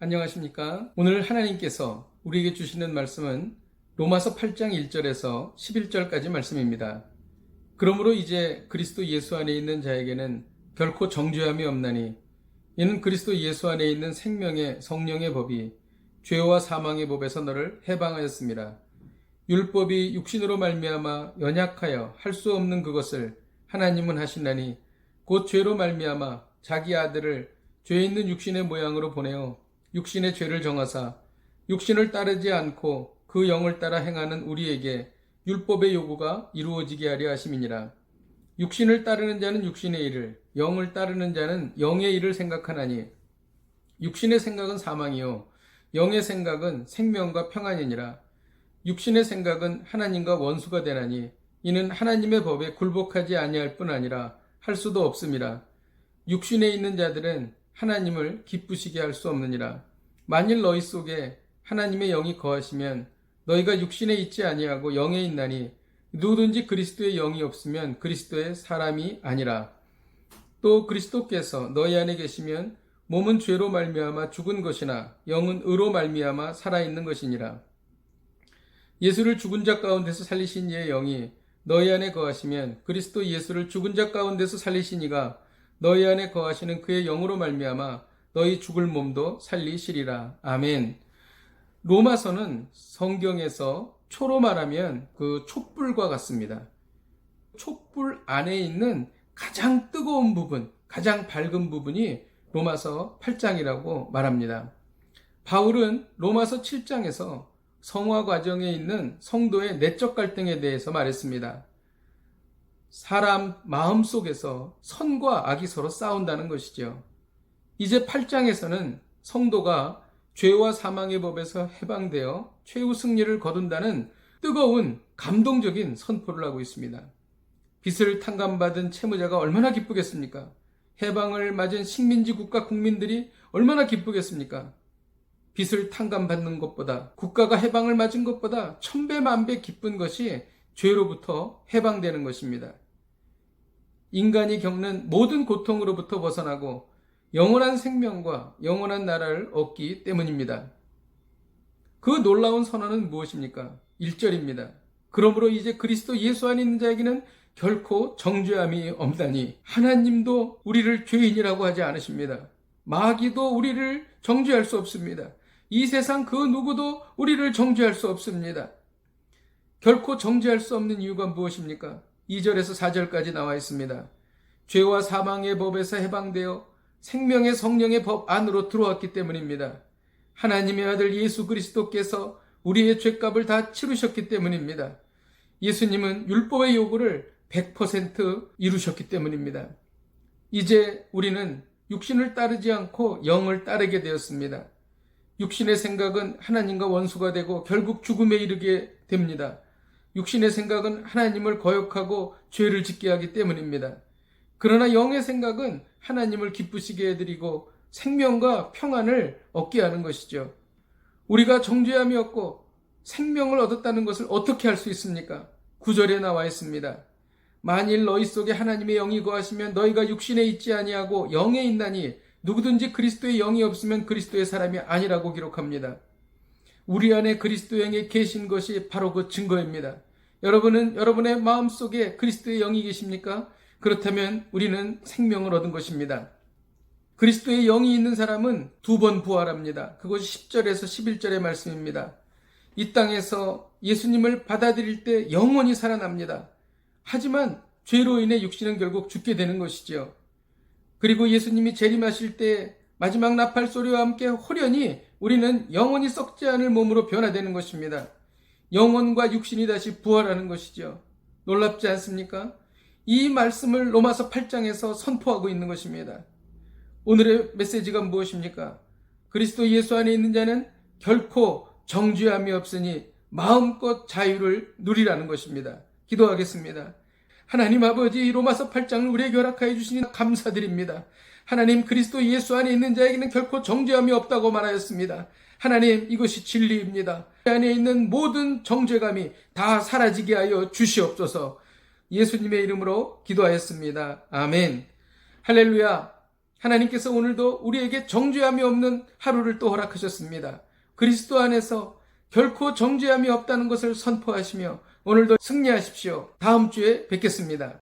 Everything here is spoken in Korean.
안녕하십니까? 오늘 하나님께서 우리에게 주시는 말씀은 로마서 8장 1절에서 11절까지 말씀입니다. 그러므로 이제 그리스도 예수 안에 있는 자에게는 결코 정죄함이 없나니 이는 그리스도 예수 안에 있는 생명의 성령의 법이 죄와 사망의 법에서 너를 해방하였습니다. 율법이 육신으로 말미암아 연약하여 할 수 없는 그것을 하나님은 하시나니 곧 죄로 말미암아 자기 아들을 죄 있는 육신의 모양으로 보내어 육신의 죄를 정하사 육신을 따르지 않고 그 영을 따라 행하는 우리에게 율법의 요구가 이루어지게 하려 하심이니라. 육신을 따르는 자는 육신의 일을, 영을 따르는 자는 영의 일을 생각하나니 육신의 생각은 사망이요 영의 생각은 생명과 평안이니라. 육신의 생각은 하나님과 원수가 되나니 이는 하나님의 법에 굴복하지 아니할 뿐 아니라 할 수도 없음이라. 육신에 있는 자들은 하나님을 기쁘시게 할 수 없느니라. 만일 너희 속에 하나님의 영이 거하시면 너희가 육신에 있지 아니하고 영에 있나니 누구든지 그리스도의 영이 없으면 그리스도의 사람이 아니라. 또 그리스도께서 너희 안에 계시면 몸은 죄로 말미암아 죽은 것이나 영은 의로 말미암아 살아있는 것이니라. 예수를 죽은 자 가운데서 살리신 이의 영이 너희 안에 거하시면 그리스도 예수를 죽은 자 가운데서 살리신 이가 너희 안에 거하시는 그의 영으로 말미암아 너희 죽을 몸도 살리시리라. 아멘. 로마서는 성경에서 초로 말하면 그 촛불과 같습니다. 촛불 안에 있는 가장 뜨거운 부분, 가장 밝은 부분이 로마서 8장이라고 말합니다. 바울은 로마서 7장에서 성화 과정에 있는 성도의 내적 갈등에 대해서 말했습니다. 사람 마음 속에서 선과 악이 서로 싸운다는 것이죠. 이제 8장에서는 성도가 죄와 사망의 법에서 해방되어 최후 승리를 거둔다는 뜨거운 감동적인 선포를 하고 있습니다. 빚을 탕감받은 채무자가 얼마나 기쁘겠습니까? 해방을 맞은 식민지 국가 국민들이 얼마나 기쁘겠습니까? 빚을 탕감받는 것보다, 국가가 해방을 맞은 것보다 1000배 만배 기쁜 것이 죄로부터 해방되는 것입니다. 인간이 겪는 모든 고통으로부터 벗어나고 영원한 생명과 영원한 나라를 얻기 때문입니다. 그 놀라운 선언은 무엇입니까? 1절입니다. 그러므로 이제 그리스도 예수 안에 있는 자에게는 결코 정죄함이 없다니. 하나님도 우리를 죄인이라고 하지 않으십니다. 마귀도 우리를 정죄할 수 없습니다. 이 세상 그 누구도 우리를 정죄할 수 없습니다. 결코 정죄할 수 없는 이유가 무엇입니까? 2절에서 4절까지 나와 있습니다. 죄와 사망의 법에서 해방되어 생명의 성령의 법 안으로 들어왔기 때문입니다. 하나님의 아들 예수 그리스도께서 우리의 죄값을 다 치르셨기 때문입니다. 예수님은 율법의 요구를 100% 이루셨기 때문입니다. 이제 우리는 육신을 따르지 않고 영을 따르게 되었습니다. 육신의 생각은 하나님과 원수가 되고 결국 죽음에 이르게 됩니다. 육신의 생각은 하나님을 거역하고 죄를 짓게 하기 때문입니다. 그러나 영의 생각은 하나님을 기쁘시게 해드리고 생명과 평안을 얻게 하는 것이죠. 우리가 정죄함이 없고 생명을 얻었다는 것을 어떻게 할 수 있습니까? 9절에 나와 있습니다. 만일 너희 속에 하나님의 영이 거하시면 너희가 육신에 있지 아니하고 영에 있나니 누구든지 그리스도의 영이 없으면 그리스도의 사람이 아니라고 기록합니다. 우리 안에 그리스도의 영이 계신 것이 바로 그 증거입니다. 여러분은 여러분의 마음속에 그리스도의 영이 계십니까? 그렇다면 우리는 생명을 얻은 것입니다. 그리스도의 영이 있는 사람은 2번 부활합니다. 그것이 10절에서 11절의 말씀입니다. 이 땅에서 예수님을 받아들일 때 영원히 살아납니다. 하지만 죄로 인해 육신은 결국 죽게 되는 것이죠. 그리고 예수님이 재림하실 때 마지막 나팔 소리와 함께 호련히 우리는 영원히 썩지 않을 몸으로 변화되는 것입니다. 영혼과 육신이 다시 부활하는 것이죠. 놀랍지 않습니까? 이 말씀을 로마서 8장에서 선포하고 있는 것입니다. 오늘의 메시지가 무엇입니까? 그리스도 예수 안에 있는 자는 결코 정죄함이 없으니 마음껏 자유를 누리라는 것입니다. 기도하겠습니다. 하나님 아버지, 로마서 8장을 우리에게 허락하여 주시니 감사드립니다. 하나님, 그리스도 예수 안에 있는 자에게는 결코 정죄함이 없다고 말하였습니다. 하나님, 이것이 진리입니다. 안에 있는 모든 정죄감이 다 사라지게 하여 주시옵소서. 예수님의 이름으로 기도하였습니다. 아멘. 할렐루야. 하나님께서 오늘도 우리에게 정죄함이 없는 하루를 또 허락하셨습니다. 그리스도 안에서 결코 정죄함이 없다는 것을 선포하시며 오늘도 승리하십시오. 다음 주에 뵙겠습니다.